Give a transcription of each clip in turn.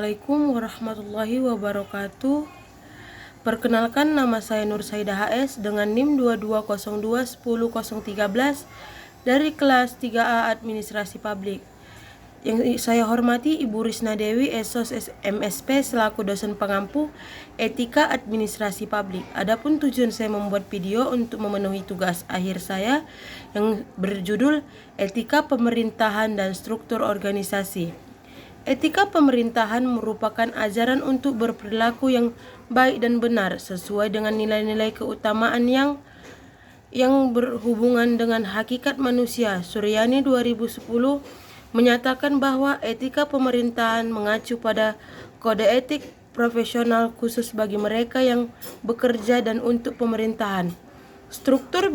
Assalamualaikum warahmatullahi wabarakatuh. Perkenalkan, nama saya Nur Saidah HS dengan NIM 2202101013 dari kelas 3A Administrasi Publik. Yang saya hormati Ibu Risna Dewi, Esos MSP selaku dosen pengampu Etika Administrasi Publik. Adapun tujuan saya membuat video untuk memenuhi tugas akhir saya yang berjudul Etika Pemerintahan dan Struktur Organisasi. Etika pemerintahan merupakan ajaran untuk berperilaku yang baik dan benar sesuai dengan nilai-nilai keutamaan yang berhubungan dengan hakikat manusia. Suryani 2010 menyatakan bahwa etika pemerintahan mengacu pada kode etik profesional khusus bagi mereka yang bekerja dan untuk pemerintahan. Struktur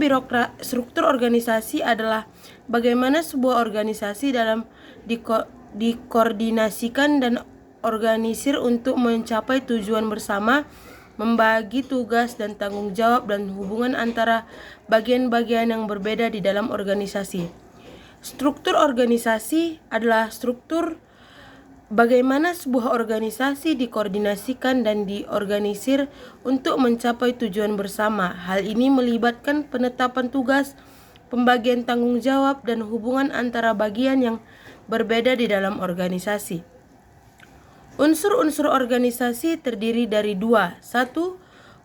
organisasi adalah bagaimana sebuah organisasi dalam dikoordinasikan dan organisir untuk mencapai tujuan bersama, membagi tugas dan tanggung jawab dan hubungan antara bagian-bagian yang berbeda di dalam organisasi. Struktur organisasi adalah struktur bagaimana sebuah organisasi dikoordinasikan dan diorganisir untuk mencapai tujuan bersama. Hal ini melibatkan penetapan tugas, pembagian tanggung jawab, dan hubungan antara bagian yang berbeda di dalam organisasi. Unsur-unsur organisasi terdiri dari dua. Satu,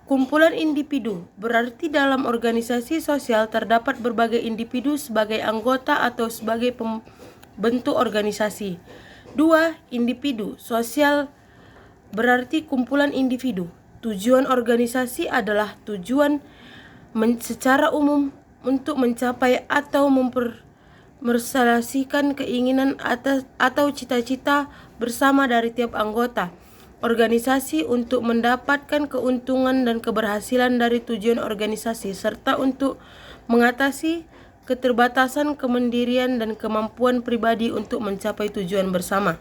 kumpulan individu. Berarti dalam organisasi sosial terdapat berbagai individu sebagai anggota atau sebagai pembentuk organisasi. Dua, individu. Sosial berarti kumpulan individu. Tujuan organisasi adalah tujuan secara umum untuk mencapai atau merealisasikan keinginan atau cita-cita bersama dari tiap anggota organisasi untuk mendapatkan keuntungan dan keberhasilan dari tujuan organisasi, serta untuk mengatasi keterbatasan kemandirian dan kemampuan pribadi untuk mencapai tujuan bersama.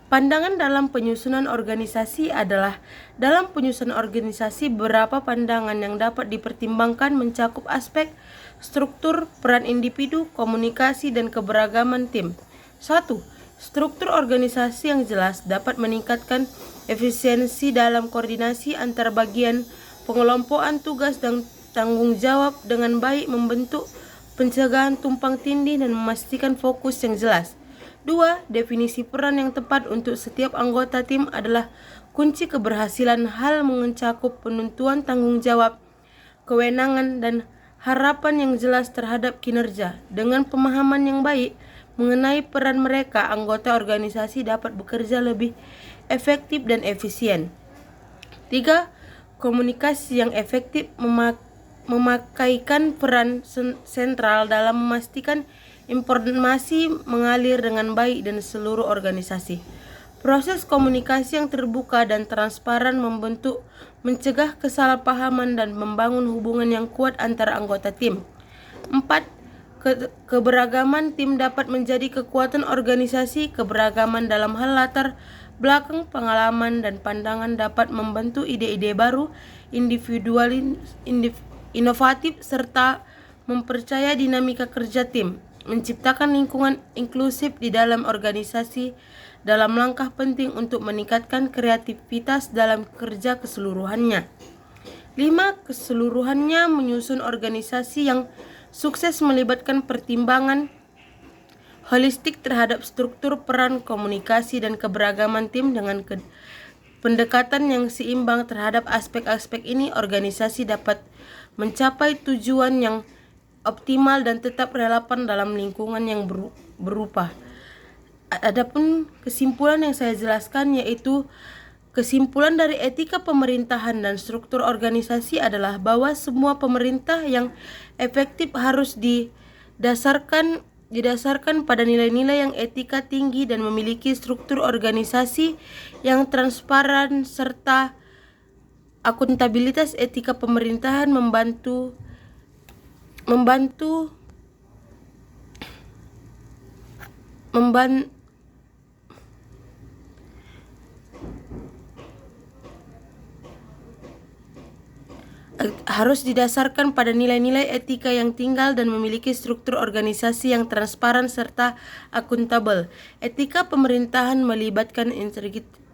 Pandangan dalam penyusunan organisasi adalah dalam penyusunan organisasi beberapa pandangan yang dapat dipertimbangkan mencakup aspek struktur, peran individu, komunikasi, dan keberagaman tim. 1. Struktur organisasi yang jelas dapat meningkatkan efisiensi dalam koordinasi antar bagian, pengelompokan tugas dan tanggung jawab dengan baik, membentuk pencegahan tumpang tindih dan memastikan fokus yang jelas. 2. Definisi peran yang tepat untuk setiap anggota tim adalah kunci keberhasilan. Hal mencakup penentuan tanggung jawab, kewenangan, dan harapan yang jelas terhadap kinerja. Dengan pemahaman yang baik mengenai peran mereka, anggota organisasi dapat bekerja lebih efektif dan efisien. 3. Komunikasi yang efektif memakaikan peran sentral dalam memastikan informasi mengalir dengan baik dan seluruh organisasi. Proses komunikasi yang terbuka dan transparan mencegah kesalahpahaman dan membangun hubungan yang kuat antara anggota tim. 4. Keberagaman tim dapat menjadi kekuatan organisasi. Keberagaman dalam hal latar belakang, pengalaman, dan pandangan dapat membentuk ide-ide baru, inovatif, serta mempercaya dinamika kerja tim, menciptakan lingkungan inklusif di dalam organisasi dalam langkah penting untuk meningkatkan kreativitas dalam kerja keseluruhannya. 5. Keseluruhannya menyusun organisasi yang sukses melibatkan pertimbangan holistik terhadap struktur, peran, komunikasi, dan keberagaman tim. Dengan pendekatan yang seimbang terhadap aspek-aspek ini, organisasi dapat mencapai tujuan yang optimal dan tetap relevan dalam lingkungan yang berubah. Adapun kesimpulan yang saya jelaskan, yaitu kesimpulan dari etika pemerintahan dan struktur organisasi adalah bahwa semua pemerintah yang efektif harus didasarkan pada nilai-nilai yang etika tinggi dan memiliki struktur organisasi yang transparan serta akuntabilitas. Etika pemerintahan membantu harus didasarkan pada nilai-nilai etika yang tinggal dan memiliki struktur organisasi yang transparan serta akuntabel. Etika pemerintahan melibatkan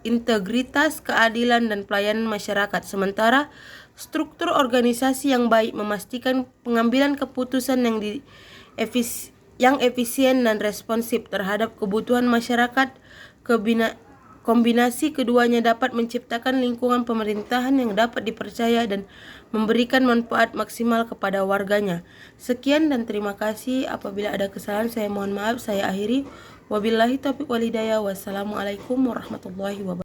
integritas, keadilan, dan pelayanan masyarakat. Sementara struktur organisasi yang baik memastikan pengambilan keputusan yang efisien dan responsif terhadap kebutuhan masyarakat. Kombinasi keduanya dapat menciptakan lingkungan pemerintahan yang dapat dipercaya dan memberikan manfaat maksimal kepada warganya. Sekian dan terima kasih. Apabila ada kesalahan saya mohon maaf. Saya akhiri. Wabillahi taufiq wal hidayah. Wassalamualaikum warahmatullahi wabarakatuh.